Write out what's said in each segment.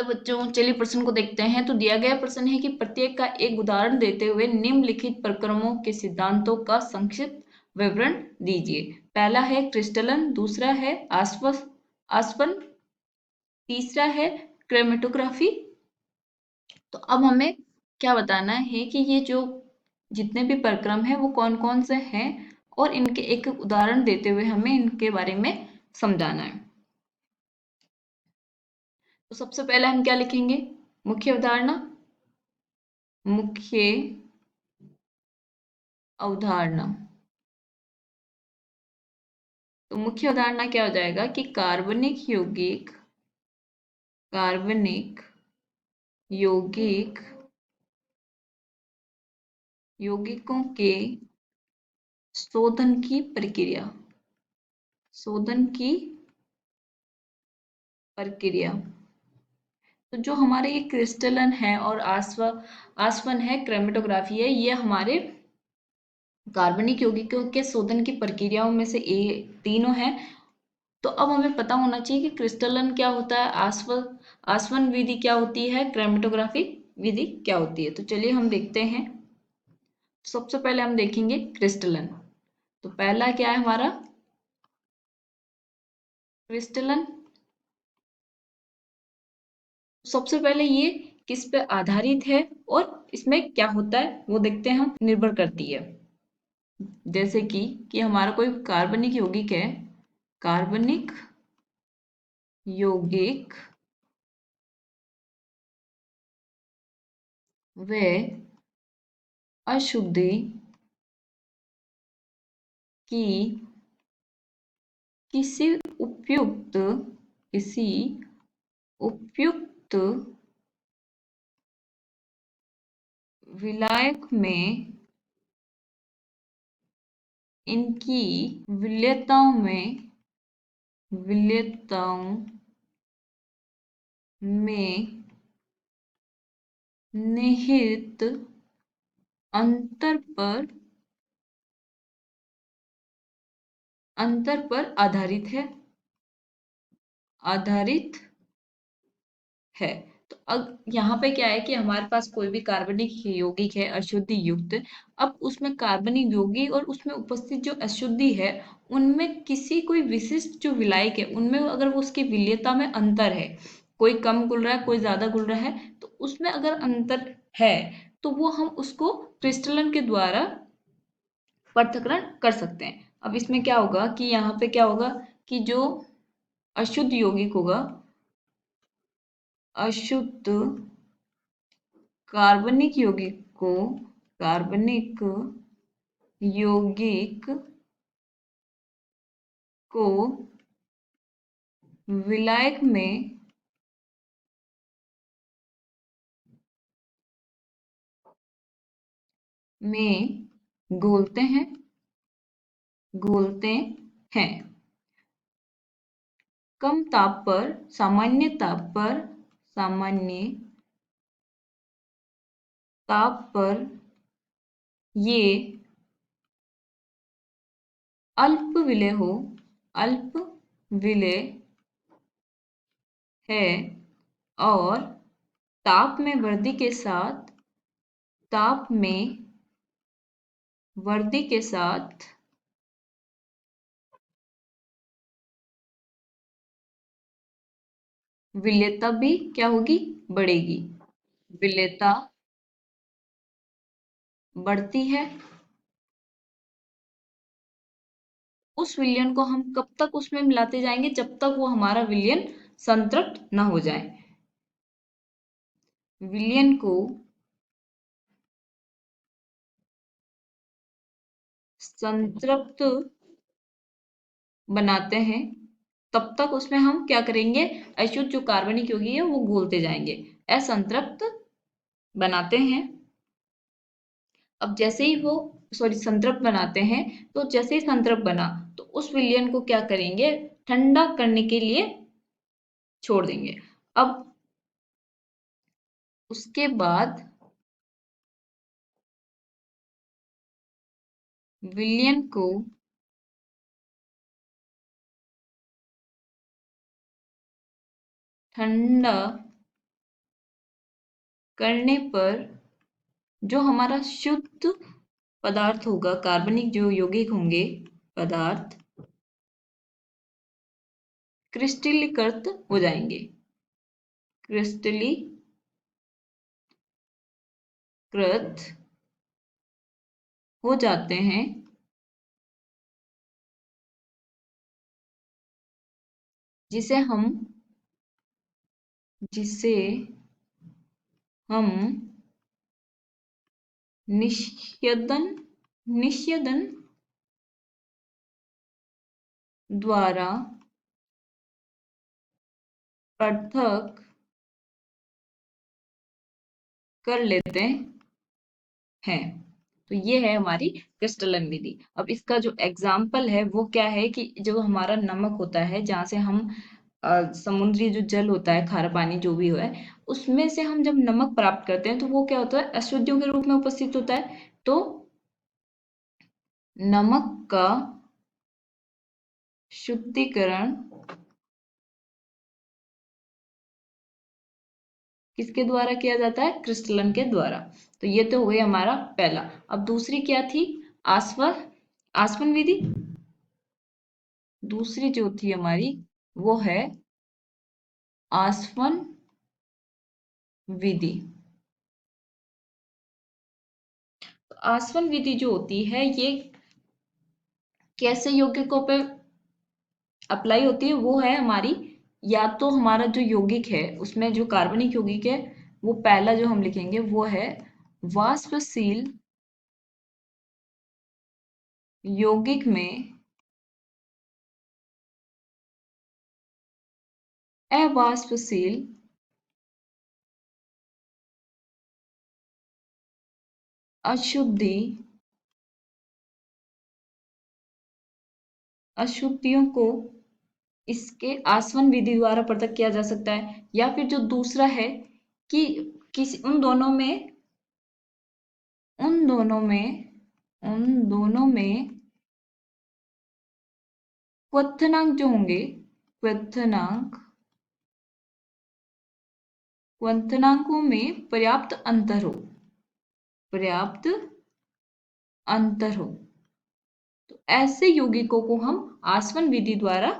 Hello बच्चों, चलिए प्रश्न को देखते हैं। तो दिया गया प्रश्न है कि प्रत्येक का एक उदाहरण देते हुए निम्नलिखित प्रक्रमों के सिद्धांतों का संक्षिप्त विवरण दीजिए। पहला है क्रिस्टलन, दूसरा है आसवन, तीसरा है क्रोमेटोग्राफी। तो अब हमें क्या बताना है कि ये जो जितने भी प्रक्रम हैं वो कौन कौन से हैं और इनके एक उदाहरण देते हुए हमें इनके बारे में समझाना है। तो सबसे पहले हम क्या लिखेंगे? मुख्य अवधारणा। मुख्य अवधारणा। तो मुख्य अवधारणा क्या हो जाएगा कि कार्बनिक यौगिकों के शोधन की प्रक्रिया। तो जो हमारे ये क्रिस्टलन है और आसवन है, क्रोमेटोग्राफी है, ये हमारे कार्बनिक यौगिकों के शोधन की प्रक्रियाओं में से तीनों हैं। तो अब हमें पता होना चाहिए कि क्रिस्टलन क्या होता है, आसवन विधि क्या होती है, क्रोमेटोग्राफी विधि क्या होती है। तो चलिए हम देखते हैं। सबसे पहले हम देखेंगे क्रिस्टलन। तो पहला क्या है हमारा क्रिस्टलन। सबसे पहले ये किस पे आधारित है और इसमें क्या होता है वो देखते हैं हम। निर्भर करती है जैसे कि हमारा कोई कार्बनिक यौगिक है, कार्बनिक यौगिक व अशुद्धि की किसी उपयुक्त विलायक में इनकी विलेयताओं में निहित अंतर पर आधारित है। तो अब यहाँ पे क्या है कि हमारे पास कोई भी कार्बनिक यौगिक है अशुद्धि युक्त। अब उसमें कार्बनिक यौगिक और उसमें उपस्थित जो अशुद्धि है उनमें किसी कोई विशिष्ट जो विलायक है उनमें अगर वो उसकी विलेयता में अंतर है, कोई कम घुल रहा है कोई ज्यादा घुल रहा है, तो उसमें अगर अंतर है तो वो हम उसको क्रिस्टलन के द्वारा पृथक्करण कर सकते हैं। अब इसमें क्या होगा कि यहाँ पे क्या होगा कि जो अशुद्ध यौगिक होगा, अशुद्ध कार्बनिक यौगिक को विलायक में घोलते हैं। कम ताप पर, सामान्य ताप पर ये अल्प विलेय है और ताप में वृद्धि के साथ विलेयता भी क्या होगी, बढ़ेगी। विलेयता बढ़ती है। उस विलयन को हम कब तक उसमें मिलाते जाएंगे जब तक वो हमारा विलयन संतृप्त ना हो जाए। विलयन को संतृप्त बनाते हैं तब तक उसमें हम क्या करेंगे, अशुद्ध जो कार्बनिक यौगिक है वो घोलते जाएंगे, असंतृप्त बनाते हैं। अब जैसे ही वो संतृप्त बनाते हैं, तो जैसे ही संतृप्त बना तो उस विलयन को क्या करेंगे, ठंडा करने के लिए छोड़ देंगे। अब उसके बाद विलयन को ठंडा करने पर जो हमारा शुद्ध पदार्थ होगा, कार्बनिक जो यौगिक होंगे पदार्थ, क्रिस्टलीकृत हो जाएंगे, क्रिस्टलीकृत हो जाते हैं, जिसे हम जिसे हम निष्यदन निष्यदन द्वारा पृथक कर लेते हैं। तो ये है हमारी क्रिस्टलन विधि। अब इसका जो एग्जाम्पल है वो क्या है कि जो हमारा नमक होता है, जहाँ से हम समुद्री जो जल होता है, खारा पानी जो भी है, उसमें से हम जब नमक प्राप्त करते हैं तो वो क्या होता है, अशुद्धियों के रूप में उपस्थित होता है। तो नमक का शुद्धिकरण किसके द्वारा किया जाता है, क्रिस्टलन के द्वारा। तो ये तो हो गई हमारा पहला। अब दूसरी क्या थी, आसवन आसवन विधि। दूसरी जो थी हमारी वो है आसवन विधि। तो आसवन विधि जो होती है ये कैसे यौगिकों पे अप्लाई होती है, वो है हमारी, या तो हमारा जो यौगिक है उसमें जो कार्बनिक यौगिक है, वो पहला जो हम लिखेंगे वो है वाष्पशील यौगिक में अवाष्पशील अशुद्धि अशुद्धियों को इसके आसवन विधि द्वारा पृथक किया जा सकता है। या फिर जो दूसरा है कि किसी उन दोनों में उन दोनों में क्वथनांक जो होंगे, क्वथनांक क्वथनांकों में पर्याप्त अंतर हो। तो ऐसे यौगिकों को हम आसवन विधि द्वारा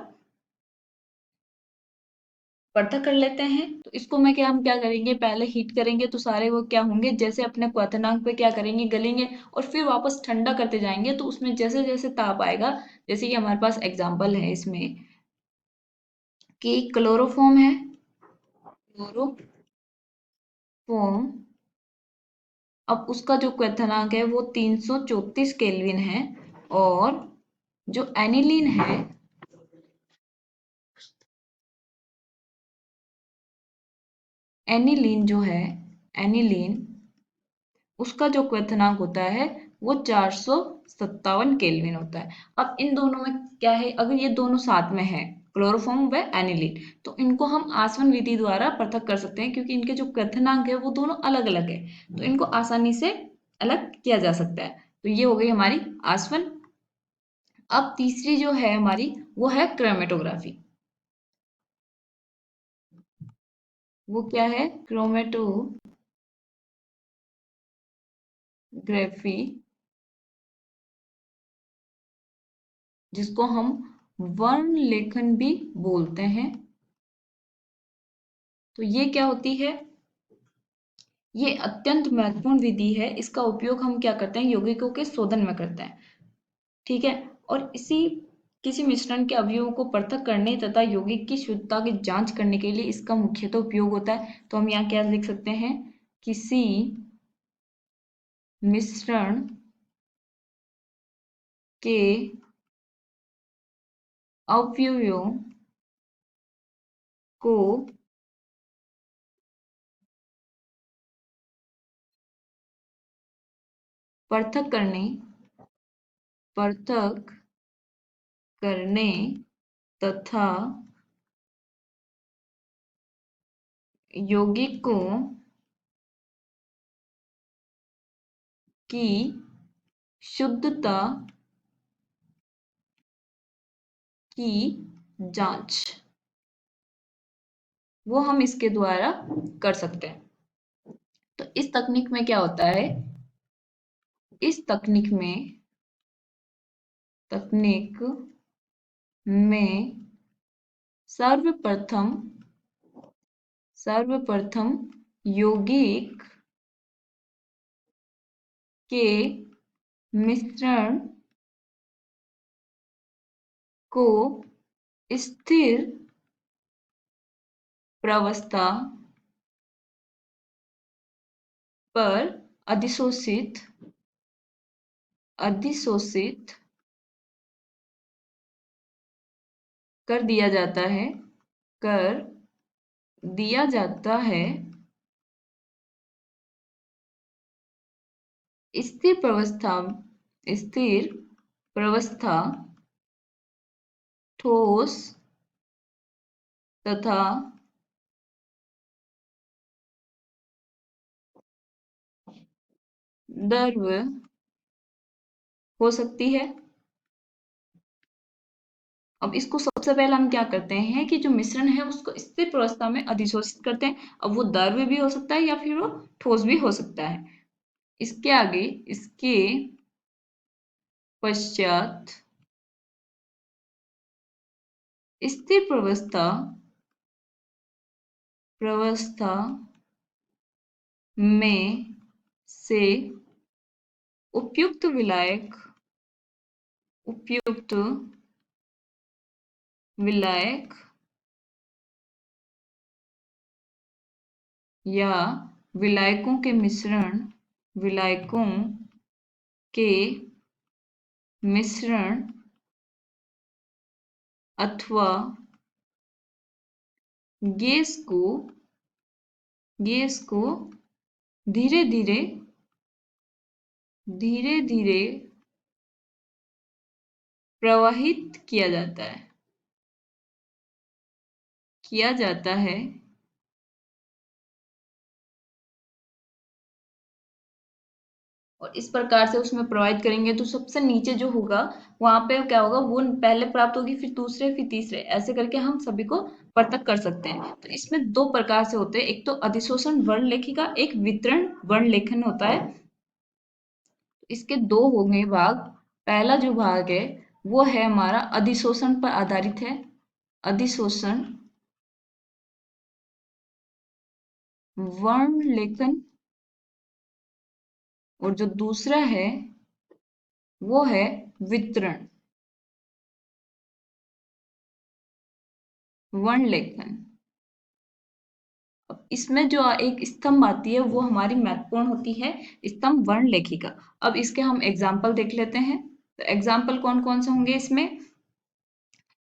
पृथक कर लेते हैं। तो इसको मैं क्या हम क्या करेंगे, पहले हीट करेंगे तो सारे वो क्या होंगे, जैसे अपने क्वथनांक पे क्या करेंगे, गलेंगे, और फिर वापस ठंडा करते जाएंगे। तो उसमें जैसे जैसे ताप आएगा, जैसे कि हमारे पास एग्जांपल है इसमें कि क्लोरोफॉर्म है, क्लोरोफॉर्म, अब उसका जो क्वथनांक है वो 334 केल्विन है। और जो एनिलीन है, एनिलीन जो है एनिलीन, उसका जो क्वथनांक होता है वो 457 केल्विन होता है। अब इन दोनों में क्या है, अगर ये दोनों साथ में है, क्लोरोफॉर्म व एनिलीन, तो इनको हम आसवन विधि द्वारा पृथक कर सकते हैं, क्योंकि इनके जो क्वथनांक है वो दोनों अलग अलग है। तो इनको आसानी से अलग किया जा सकता है। तो ये हो गई हमारी आसवन। अब तीसरी जो है हमारी वो है क्रोमेटोग्राफी। वो क्या है, क्रोमेटोग्राफी, जिसको हम वर्ण लेखन भी बोलते हैं। तो ये क्या होती है, ये अत्यंत महत्वपूर्ण विधि है। इसका उपयोग हम क्या करते हैं, यौगिकों के शोधन में करते हैं। ठीक है। और इसी किसी मिश्रण के अवयवों को पृथक करने तथा यौगिक की शुद्धता की जांच करने के लिए इसका मुख्यतः उपयोग होता है। तो हम यहाँ क्या लिख सकते हैं, किसी मिश्रण के अवयवों को पृथक करने पृथक करने तथा यौगिकों की शुद्धता की जांच, वो हम इसके द्वारा कर सकते हैं। इस तकनीक में क्या होता है, इस तकनीक में सर्वप्रथम यौगिक के मिश्रण को स्थिर प्रावस्था पर अधिशोषित कर दिया जाता है। स्थिर प्रावस्था ठोस तथा द्रव हो सकती है। अब इसको सबसे पहले हम क्या करते हैं कि जो मिश्रण है उसको स्थिर प्रावस्था में अधिशोषित करते हैं। अब वो द्रव भी हो सकता है या फिर वो ठोस भी हो सकता है। इसके पश्चात स्थिर प्रावस्था में से उपयुक्त विलायक या विलायकों के मिश्रण अथवा गैस को धीरे धीरे प्रवाहित किया जाता है और इस प्रकार से उसमें प्रवाहित करेंगे तो सबसे नीचे जो होगा वहां पे क्या होगा, वो पहले प्राप्त होगी, फिर दूसरे, फिर तीसरे, ऐसे करके हम सभी को पृथक कर सकते हैं। तो इसमें दो प्रकार से होते हैं, एक तो अधिशोषण वर्णलेखिका, एक वितरण वर्णलेखन होता है। इसके दो होंगे भाग। पहला जो भाग है वो है हमारा अधिशोषण पर आधारित है, अधिशोषण वर्णलेखन, और जो दूसरा है वो है वितरण वर्णलेखन। इसमें जो एक स्तंभ आती है वो हमारी महत्वपूर्ण होती है, स्तंभ वर्णलेखिका। अब इसके हम एग्जाम्पल देख लेते हैं। तो एग्जाम्पल कौन कौन से होंगे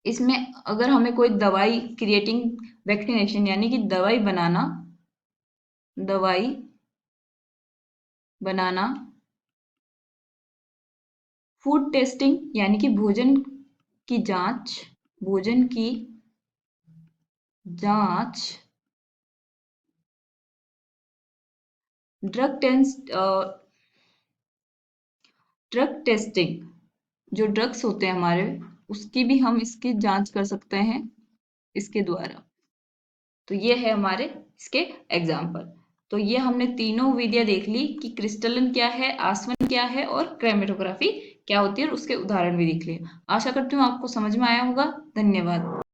इसमें, अगर हमें कोई दवाई क्रिएटिंग वैक्सीनेशन यानी कि दवाई बनाना, फूड टेस्टिंग यानी कि भोजन की जांच, ड्रग टेस्टिंग, जो ड्रग्स होते हैं हमारे उसकी भी हम इसकी जांच कर सकते हैं इसके द्वारा। तो ये है हमारे इसके एग्जाम्पल। तो ये हमने तीनों विधियां देख ली कि क्रिस्टलन क्या है, आसवन क्या है और क्रोमेटोग्राफी क्या होती है, और उसके उदाहरण भी देख लिए। आशा करती हूँ आपको समझ में आया होगा। धन्यवाद।